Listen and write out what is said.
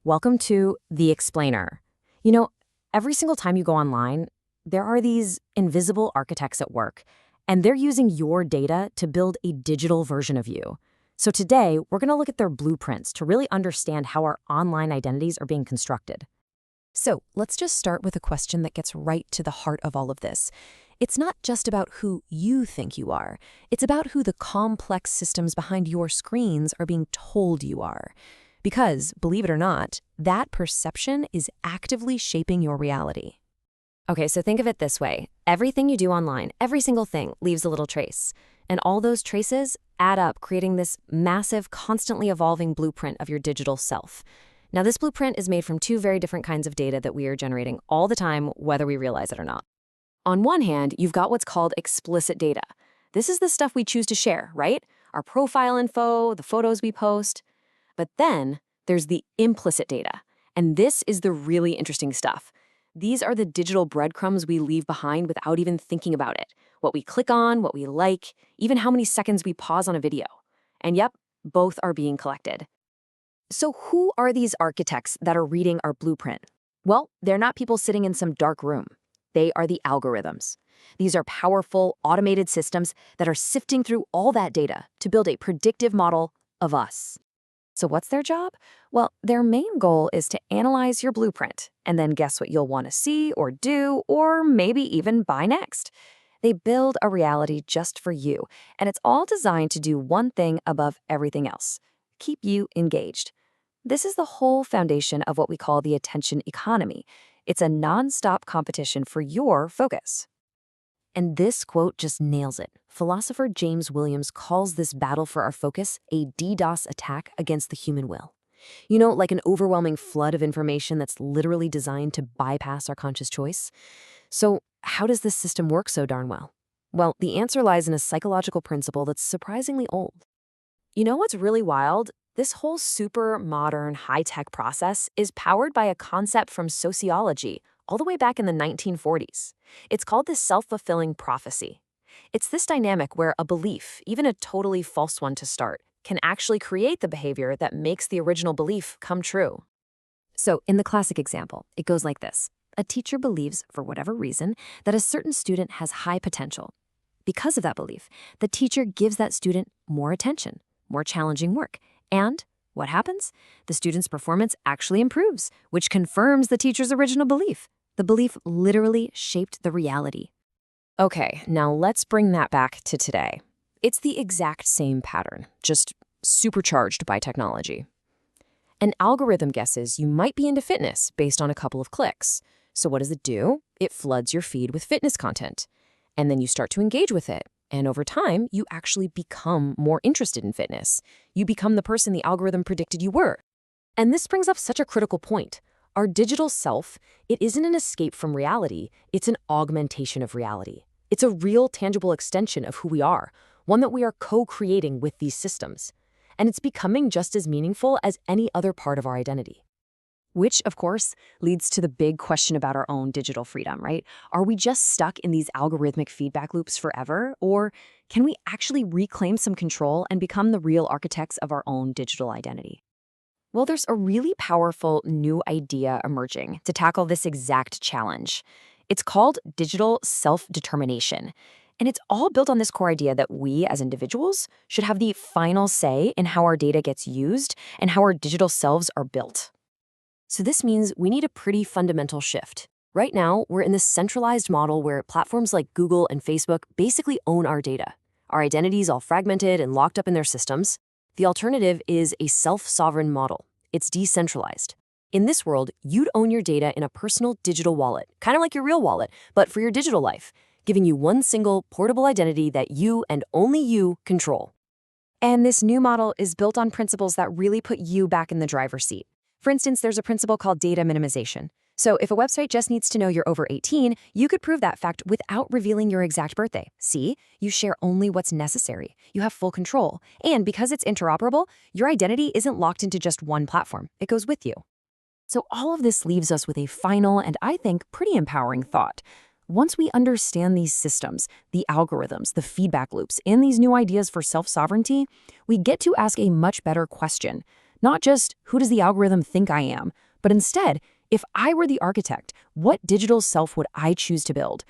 Welcome to The Explainer. You know, every single time you go online, there are these invisible architects at work, and they're using your data to build a digital version of you. So today, we're going to look at their blueprints to really understand how our online identities are being constructed. So let's just start with a question that gets right to the heart of all of this. It's not just about who you think you are. It's about who the complex systems behind your screens are being told you are. Because, believe it or not, that perception is actively shaping your reality. Okay, so think of it this way. Everything you do online, every single thing, leaves a little trace. And all those traces add up, creating this massive, constantly evolving blueprint of your digital self. Now, this blueprint is made from two very different kinds of data that we are generating all the time, whether we realize it or not. On one hand, you've got what's called explicit data. This is the stuff we choose to share, right? Our profile info, the photos we post. But then there's the implicit data, and this is the really interesting stuff. These are the digital breadcrumbs we leave behind without even thinking about it. What we click on, what we like, even how many seconds we pause on a video. And yep, both are being collected. So who are these architects that are reading our blueprint? Well, they're not people sitting in some dark room. They are the algorithms. These are powerful, automated systems that are sifting through all that data to build a predictive model of us. So what's their job? Well, their main goal is to analyze your blueprint and then guess what you'll want to see or do or maybe even buy next. They build a reality just for you, and it's all designed to do one thing above everything else: keep you engaged. This is the whole foundation of what we call the attention economy. It's a non-stop competition for your focus. And this quote just nails it. Philosopher James Williams calls this battle for our focus a DDoS attack against the human will. You know, like an overwhelming flood of information that's literally designed to bypass our conscious choice. So how does this system work so darn well? Well, the answer lies in a psychological principle that's surprisingly old. You know what's really wild? This whole super modern, high-tech process is powered by a concept from sociology all the way back in the 1940s. It's called the self-fulfilling prophecy. It's this dynamic where a belief, even a totally false one to start, can actually create the behavior that makes the original belief come true. So in the classic example, it goes like this. A teacher believes, for whatever reason, that a certain student has high potential. Because of that belief, the teacher gives that student more attention, more challenging work. And what happens? The student's performance actually improves, which confirms the teacher's original belief. The belief literally shaped the reality. Okay, now let's bring that back to today. It's the exact same pattern, just supercharged by technology. An algorithm guesses you might be into fitness based on a couple of clicks. So what does it do? It floods your feed with fitness content. And then you start to engage with it. And over time, you actually become more interested in fitness. You become the person the algorithm predicted you were. And this brings up such a critical point. Our digital self, it isn't an escape from reality, it's an augmentation of reality. It's a real, tangible extension of who we are, one that we are co-creating with these systems. And it's becoming just as meaningful as any other part of our identity. Which, of course, leads to the big question about our own digital freedom, right? Are we just stuck in these algorithmic feedback loops forever? Or can we actually reclaim some control and become the real architects of our own digital identity? Well, there's a really powerful new idea emerging to tackle this exact challenge. It's called digital self-determination. And it's all built on this core idea that we, as individuals, should have the final say in how our data gets used and how our digital selves are built. So this means we need a pretty fundamental shift. Right now, we're in this centralized model where platforms like Google and Facebook basically own our data. Our identities all fragmented and locked up in their systems. The alternative is a self-sovereign model. It's decentralized. In this world, you'd own your data in a personal digital wallet, kind of like your real wallet, but for your digital life, giving you one single portable identity that you and only you control. And this new model is built on principles that really put you back in the driver's seat. For instance, there's a principle called data minimization. So if a website just needs to know you're over 18, you could prove that fact without revealing your exact birthday. See, you share only what's necessary. You have full control. And because it's interoperable, your identity isn't locked into just one platform. It goes with you. So all of this leaves us with a final and I think pretty empowering thought. Once we understand these systems, the algorithms, the feedback loops, and these new ideas for self-sovereignty, we get to ask a much better question. Not just, who does the algorithm think I am? But instead, if I were the architect, what digital self would I choose to build?